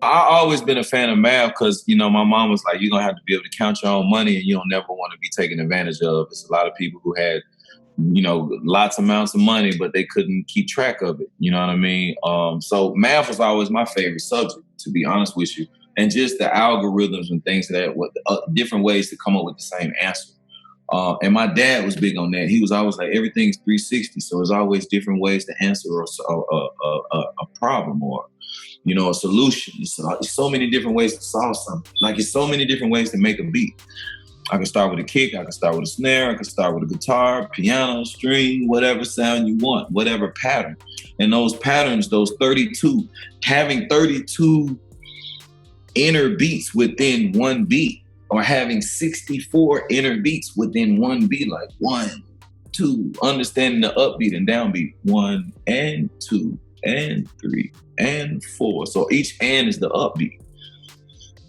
I always been a fan of math because, you know, my mom was like, you're going to have to be able to count your own money and you don't never want to be taken advantage of. It's a lot of people who had, you know, lots of amounts of money, but they couldn't keep track of it. You know what I mean? So math was always my favorite subject, to be honest with you. And just the algorithms and things that, different ways to come up with the same answer. And my dad was big on that. He was always like, everything's 360. So there's always different ways to answer a problem or, you know, a solution. It's so many different ways to solve something. Like it's so many different ways to make a beat. I can start with a kick, I can start with a snare, I can start with a guitar, piano, string, whatever sound you want, whatever pattern. And those patterns, those 32, having 32 inner beats within one beat, or having 64 inner beats within one beat, like 1, 2, understanding the upbeat and downbeat, 1 and 2 and 3 and 4. So each and is the upbeat.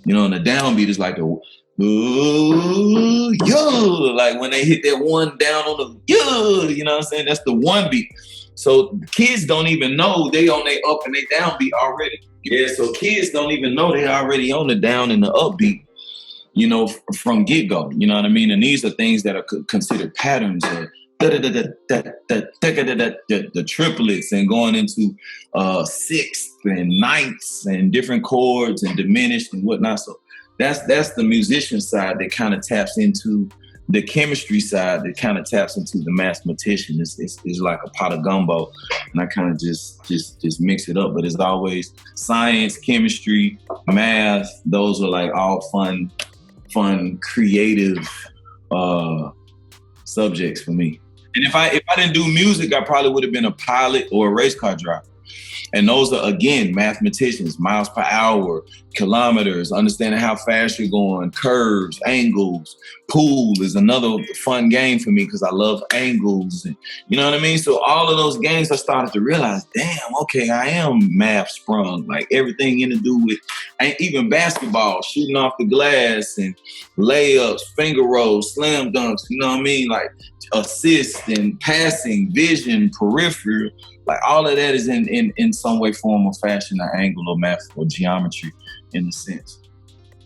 You know, and the downbeat is like the ooh, yo, like when they hit that one down on the yo, you know what I'm saying? That's the one beat. So kids don't even know they on their up and they down beat already. Yeah, so kids don't even know they already on the down and the upbeat, you know, from get-go. You know what I mean? And these are things that are considered patterns of the triplets and going into sixths and ninths and different chords and diminished and whatnot. So that's the musician side that kind of taps into the chemistry side that kind of taps into the mathematician. It's like a pot of gumbo, and I kind of just mix it up. But it's always science, chemistry, math. Those are like all fun, creative subjects for me. And if I didn't do music, I probably would have been a pilot or a race car driver. And those are, again, mathematicians, miles per hour, kilometers, understanding how fast you're going, curves, angles. Pool is another fun game for me because I love angles. And, you know what I mean? So all of those games, I started to realize, damn, okay, I am math sprung. Like everything in to do with, even basketball, shooting off the glass and layups, finger rolls, slam dunks, you know what I mean? Like assist and passing, vision, peripheral. Like all of that is in some way, form, or fashion, an angle or math or geometry in a sense.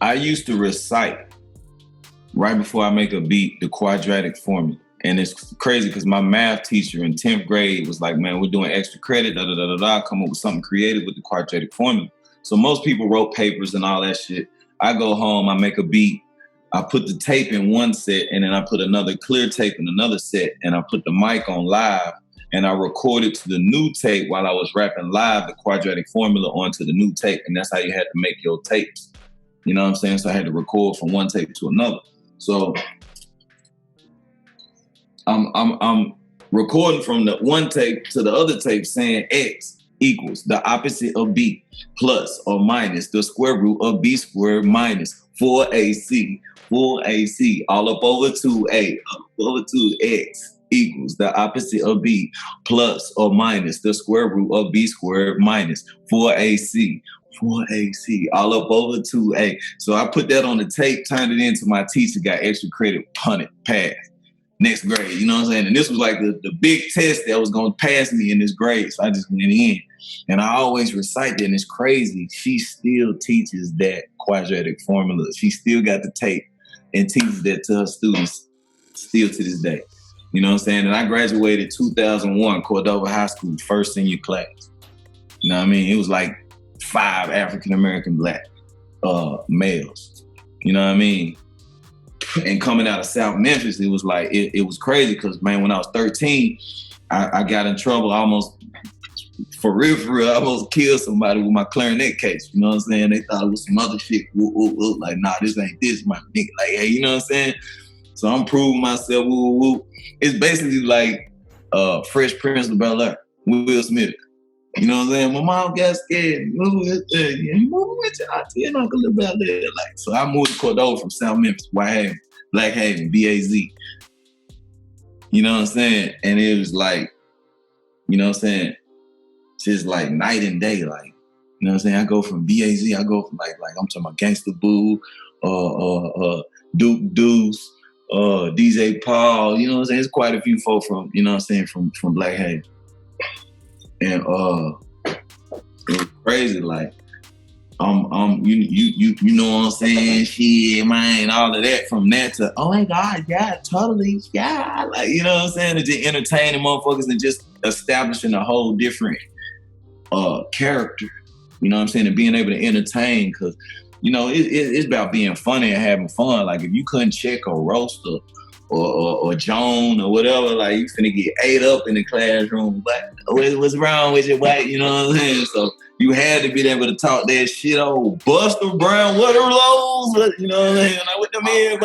I used to recite right before I make a beat the quadratic formula. And it's crazy because my math teacher in 10th grade was like, man, we're doing extra credit, come up with something creative with the quadratic formula. So most people wrote papers and all that shit. I go home, I make a beat, I put the tape in one set, and then I put another clear tape in another set, and I put the mic on live. And I recorded to the new tape while I was rapping live the quadratic formula onto the new tape. And that's how you had to make your tapes. You know what I'm saying? So I had to record from one tape to another. So I'm recording from the one tape to the other tape saying X equals the opposite of B plus or minus the square root of B squared minus 4AC, full AC, all up over 2A, up over 2X. Equals the opposite of B plus or minus the square root of B squared minus 4AC, all up over 2A. So I put that on the tape, turned it into my teacher, got extra credit, punted, passed. Next grade, you know what I'm saying? And this was like the big test that was going to pass me in this grade. So I just went in. And I always recite that, and it's crazy. She still teaches that quadratic formula. She still got the tape and teaches that to her students still to this day. You know what I'm saying? And I graduated 2001, Cordova High School, first senior class. You know what I mean? It was like 5 African-American black males. You know what I mean? And coming out of South Memphis, it was like, it was crazy because, man, when I was 13, I got in trouble almost, for real, I almost killed somebody with my clarinet case. You know what I'm saying? They thought it was some other shit. Like, nah, this ain't this, my nigga. Like, hey, you know what I'm saying? So I'm proving myself, It's basically like Fresh Prince of Bel-Air, Will Smith. You know what I'm saying? My mom got scared. Mom went to auntie and uncle live out there. Like, so I moved to Cordova from South Memphis, Whitehaven, Black Haven, B-A-Z. You know what I'm saying? And it was like, you know what I'm saying? Just like night and day, like, you know what I'm saying? I go from B-A-Z, I go from like I'm talking about Gangsta Boo, Duke Deuce, DJ Paul, you know what I'm saying? There's quite a few folk from, you know what I'm saying, from Black Haven. And it was crazy, like, you know what I'm saying? Shit, man, all of that from that to, oh my God, yeah, totally, yeah. Like, you know what I'm saying? And just entertaining motherfuckers and just establishing a whole different character, you know what I'm saying? And being able to entertain, because, you know, it's about being funny and having fun. Like, if you couldn't check a roaster or Joan or whatever, like, you finna get ate up in the classroom. But what's wrong with you, what? You know what I'm saying? So you had to be able to talk that shit, old Buster Brown, what are those? You know what I'm saying? Like, what the man,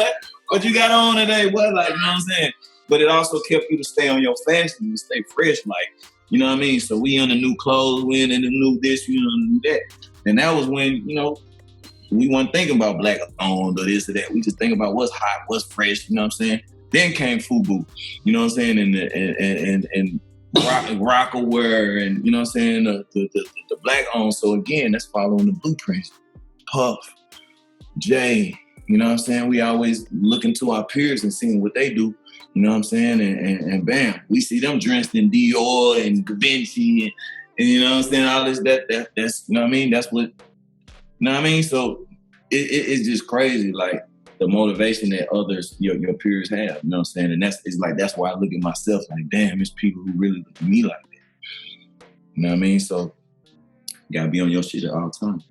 what you got on today? What, like, you know what I'm saying? But it also kept you to stay on your fashion and stay fresh, like, you know what I mean? So we in the new clothes, we in the new this, you know, new that. And that was when, you know, we weren't thinking about black owned or this or that. We just think about what's hot, what's fresh, you know what I'm saying? Then came FUBU, you know what I'm saying? And Rockaware and, you know what I'm saying? The black owned. So again, that's following the blueprints. Puff, Jay, you know what I'm saying? We always looking to our peers and seeing what they do. You know what I'm saying? And bam, we see them dressed in Dior and Da Vinci and you know what I'm saying? All this, that's, you know what I mean? That's what, you know what I mean? So it's just crazy, like the motivation that others, your peers have, you know what I'm saying? And that's why I look at myself like, damn, it's people who really look at me like that. You know what I mean? So you gotta be on your shit at all times.